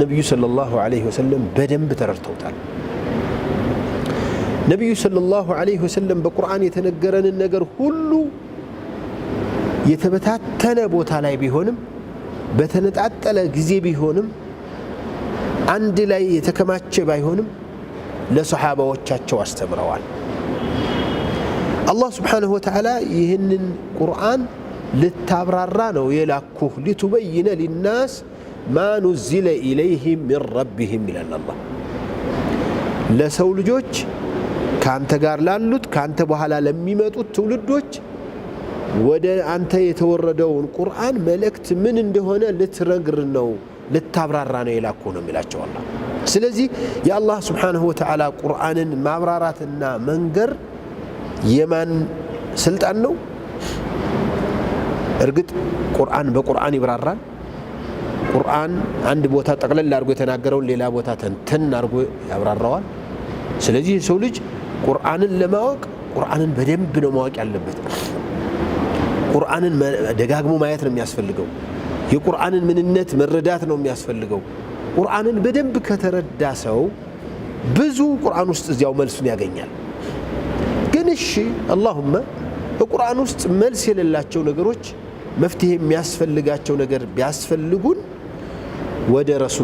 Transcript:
ነብዩ ሰለላሁ ዐለይሂ ወሰለም በደንብ ተረድተውታል። ነብዩ ሰለላሁ ዐለይሂ ወሰለም በቁርአን የተነገረንን ነገር ሁሉ የተበታተነ ቦታ ላይ ቢሆንም በተነጣጠለ ጊዜ ቢሆንም አንድ ላይ የተከማቸ ባይሆንም ለሰሃባዎቻቸው አስተምረዋል። አላህ ስብሓነሁ ወተዓላ ይህንን ቁርአን ልታብራራ ነው የላኩህ ሊቱበይነ ሊናስ ማ ኑዚለ ኢለይሂም ሚን ረቢሂም ይላል አላህ። ለሰው ልጆች ከአንተ ጋር ላሉት ከአንተ በኋላ ለሚመጡት ትውልዶች ወደ አንተ የተወረደውን ቁርአን መልእክት ምን እንደሆነ ልትነግር ነው ልታብራራ ነው የላኩህ ነው የሚላቸው አላህ። ስለዚህ የአላህ ስብሓነሁ ወተዓላ ቁርአንን ማብራራትና መንገር የማን ስልጣን ነው? እርግጥ ቁርአን በቁርአን ይብራራል። ቁርአን አንድ ቦታ ጠቅለል አድርጎ የተናገረውን ሌላ ቦታ ተንተን አድርጎ ያብራራዋል። ስለዚህ የሰው ልጅ ቁርአንን ለማወቅ ቁርአንን በደንብ ነው ማወቅ ያለበት። ቁርአንን ደጋግሞ ማየት ነው የሚያስፈልገው። የቁርአንን ምንነት መረዳት ነው የሚያስፈልገው። ቁርአንን በደንብ ከተረዳ ሰው ብዙ ቁርአን ውስጥ እዚያው መልሱን ያገኛል። ግን እሺ አላሁመ በቁርአን ውስጥ መልስ የሌላቸው ነገሮች መፍትሄ የሚያስፈልጋቸው ነገር ቢያስፈልጉን ወደ ረሱል